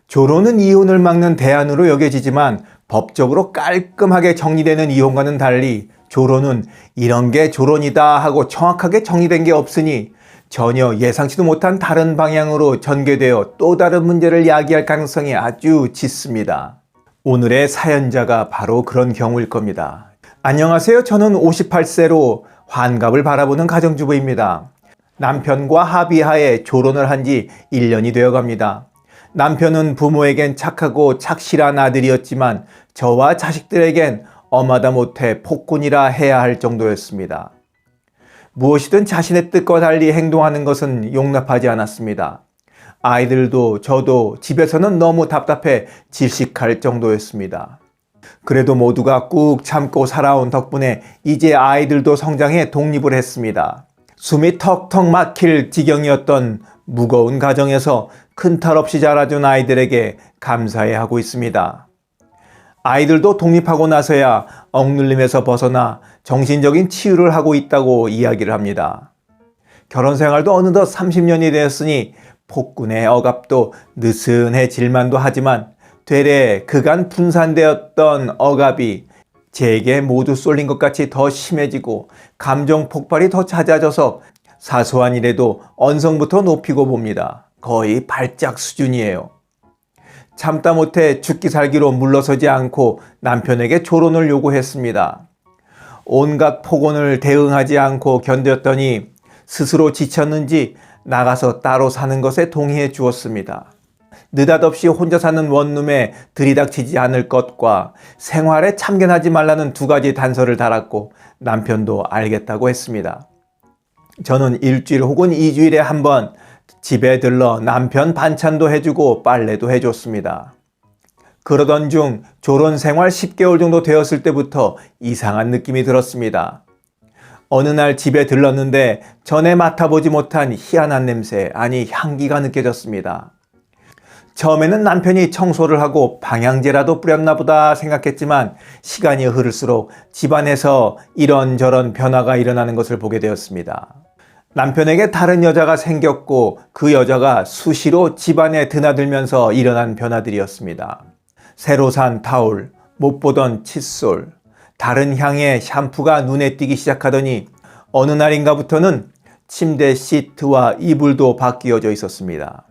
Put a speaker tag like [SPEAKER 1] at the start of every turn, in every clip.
[SPEAKER 1] 조론은 이혼을 막는 대안으로 여겨지지만 법적으로 깔끔하게 정리되는 이혼과는 달리 조론은 이런 게 조론이다 하고 정확하게 정리된 게 없으니 전혀 예상치도 못한 다른 방향으로 전개되어 또 다른 문제를 야기할 가능성이 아주 짙습니다. 오늘의 사연자가 바로 그런 경우일 겁니다. 안녕하세요. 저는 58세로 환갑을 바라보는 가정주부입니다. 남편과 합의하에 조론을 한 지 1년이 되어 갑니다. 남편은 부모에겐 착하고 착실한 아들이었지만 저와 자식들에겐 엄하다 못해 폭군이라 해야 할 정도였습니다. 무엇이든 자신의 뜻과 달리 행동하는 것은 용납하지 않았습니다. 아이들도 저도 집에서는 너무 답답해 질식할 정도였습니다. 그래도 모두가 꾹 참고 살아온 덕분에 이제 아이들도 성장해 독립을 했습니다. 숨이 턱턱 막힐 지경이었던 무거운 가정에서 큰 탈 없이 자라준 아이들에게 감사해 하고 있습니다. 아이들도 독립하고 나서야 억눌림에서 벗어나 정신적인 치유를 하고 있다고 이야기를 합니다. 결혼 생활도 어느덧 30년이 되었으니 폭군의 억압도 느슨해질만도 하지만 되레 그간 분산되었던 억압이 제게 모두 쏠린 것 같이 더 심해지고 감정 폭발이 더 잦아져서 사소한 일에도 언성부터 높이고 봅니다. 거의 발작 수준이에요. 참다 못해 죽기 살기로 물러서지 않고 남편에게 조론을 요구했습니다. 온갖 폭언을 대응하지 않고 견뎠더니 스스로 지쳤는지 나가서 따로 사는 것에 동의해 주었습니다. 느닷없이 혼자 사는 원룸에 들이닥치지 않을 것과 생활에 참견하지 말라는 두 가지 단서를 달았고 남편도 알겠다고 했습니다. 저는 일주일 혹은 2주일에 한 번 집에 들러 남편 반찬도 해주고 빨래도 해줬습니다. 그러던 중 조론 생활 10개월 정도 되었을 때부터 이상한 느낌이 들었습니다. 어느 날 집에 들렀는데 전에 맡아보지 못한 희한한 냄새, 아니 향기가 느껴졌습니다. 처음에는 남편이 청소를 하고 방향제라도 뿌렸나 보다 생각했지만 시간이 흐를수록 집안에서 이런저런 변화가 일어나는 것을 보게 되었습니다. 남편에게 다른 여자가 생겼고 그 여자가 수시로 집안에 드나들면서 일어난 변화들이었습니다. 새로 산 타올, 못 보던 칫솔, 다른 향의 샴푸가 눈에 띄기 시작하더니 어느 날인가부터는 침대 시트와 이불도 바뀌어져 있었습니다.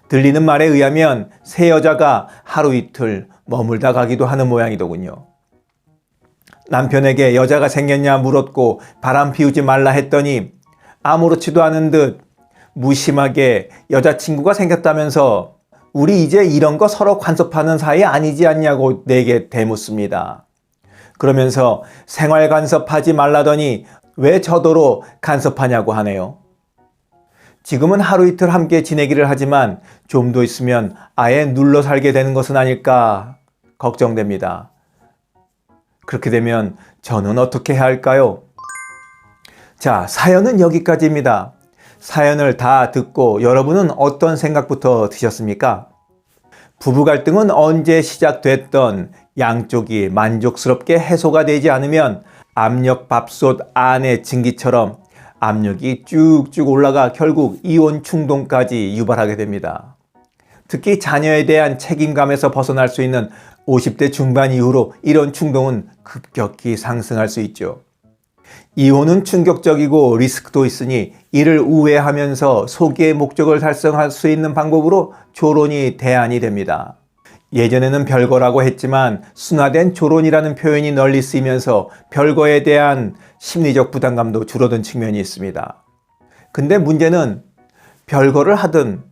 [SPEAKER 1] 들리는 말에 의하면 새 여자가 하루 이틀 머물다 가기도 하는 모양이더군요. 남편에게 여자가 생겼냐 물었고 바람 피우지 말라 했더니 아무렇지도 않은 듯 무심하게 여자친구가 생겼다면서 우리 이제 이런 거 서로 간섭하는 사이 아니지 않냐고 내게 대묻습니다. 그러면서 생활 간섭하지 말라더니 왜 저더러 간섭하냐고 하네요. 지금은 하루 이틀 함께 지내기를 하지만 좀 더 있으면 아예 눌러 살게 되는 것은 아닐까 걱정됩니다. 그렇게 되면 저는 어떻게 해야 할까요? 자, 사연은 여기까지입니다. 사연을 다 듣고 여러분은 어떤 생각부터 드셨습니까? 부부 갈등은 언제 시작됐던 양쪽이 만족스럽게 해소가 되지 않으면 압력밥솥 안의 증기처럼 압력이 쭉쭉 올라가 결국 이혼 충동까지 유발하게 됩니다. 특히 자녀에 대한 책임감에서 벗어날 수 있는 50대 중반 이후로 이런 충동은 급격히 상승할 수 있죠. 이혼은 충격적이고 리스크도 있으니 이를 우회하면서 소기의 목적을 달성할 수 있는 방법으로 조론이 대안이 됩니다. 예전에는 별거라고 했지만 순화된 조론이라는 표현이 널리 쓰이면서 별거에 대한 심리적 부담감도 줄어든 측면이 있습니다. 근데 문제는 별거를 하든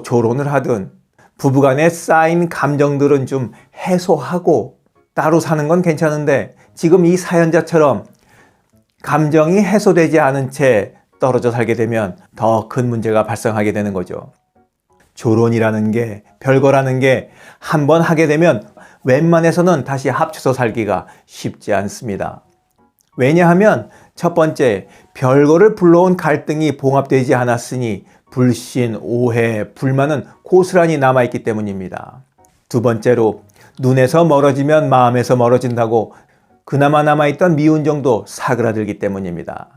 [SPEAKER 1] 조론을 하든 부부간에 쌓인 감정들은 좀 해소하고 따로 사는 건 괜찮은데 지금 이 사연자처럼 감정이 해소되지 않은 채 떨어져 살게 되면 더 큰 문제가 발생하게 되는 거죠. 조론이라는 게, 별거라는 게 한 번 하게 되면 웬만해서는 다시 합쳐서 살기가 쉽지 않습니다. 왜냐하면 첫 번째, 별거를 불러온 갈등이 봉합되지 않았으니 불신, 오해, 불만은 고스란히 남아있기 때문입니다. 두 번째로, 눈에서 멀어지면 마음에서 멀어진다고 그나마 남아있던 미운 정도 사그라들기 때문입니다.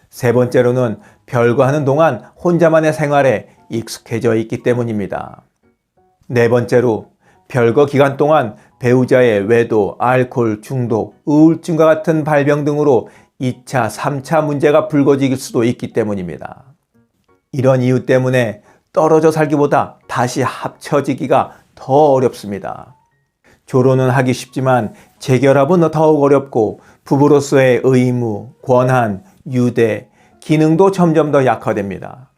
[SPEAKER 1] 세 번째로는 별거 하는 동안 혼자만의 생활에 익숙해져 있기 때문입니다. 네 번째로 별거 기간 동안 배우자의 외도, 알코올 중독, 우울증과 같은 발병 등으로 2차, 3차 문제가 불거질 수도 있기 때문입니다. 이런 이유 때문에 떨어져 살기보다 다시 합쳐지기가 더 어렵습니다. 조론은 하기 쉽지만 재결합은 더욱 어렵고 부부로서의 의무, 권한, 유대, 기능도 점점 더 약화됩니다.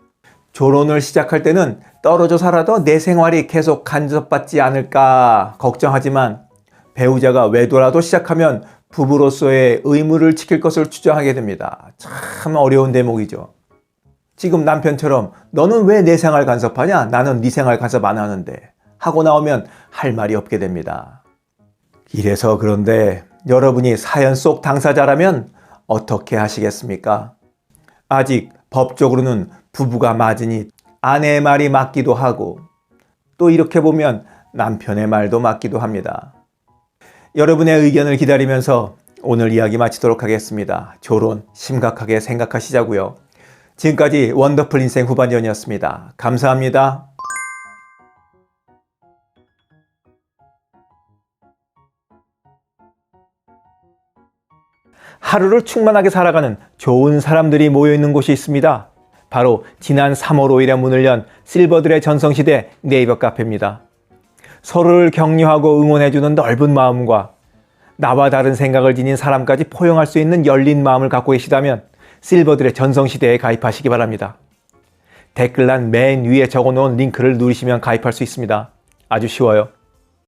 [SPEAKER 1] 조론을 시작할 때는 떨어져 살아도 내 생활이 계속 간섭받지 않을까 걱정하지만 배우자가 외도라도 시작하면 부부로서의 의무를 지킬 것을 주장하게 됩니다. 참 어려운 대목이죠. 지금 남편처럼 너는 왜 내 생활 간섭하냐? 나는 네 생활 간섭 안 하는데 하고 나오면 할 말이 없게 됩니다. 이래서 그런데 여러분이 사연 속 당사자라면 어떻게 하시겠습니까? 아직 법적으로는 부부가 맞으니 아내의 말이 맞기도 하고 또 이렇게 보면 남편의 말도 맞기도 합니다. 여러분의 의견을 기다리면서 오늘 이야기 마치도록 하겠습니다. 조론 심각하게 생각하시자고요. 지금까지 원더풀 인생 후반전이었습니다. 감사합니다. 하루를 충만하게 살아가는 좋은 사람들이 모여있는 곳이 있습니다. 바로 지난 3월 5일에 문을 연 실버들의 전성시대 네이버 카페입니다. 서로를 격려하고 응원해주는 넓은 마음과 나와 다른 생각을 지닌 사람까지 포용할 수 있는 열린 마음을 갖고 계시다면 실버들의 전성시대에 가입하시기 바랍니다. 댓글란 맨 위에 적어놓은 링크를 누르시면 가입할 수 있습니다. 아주 쉬워요.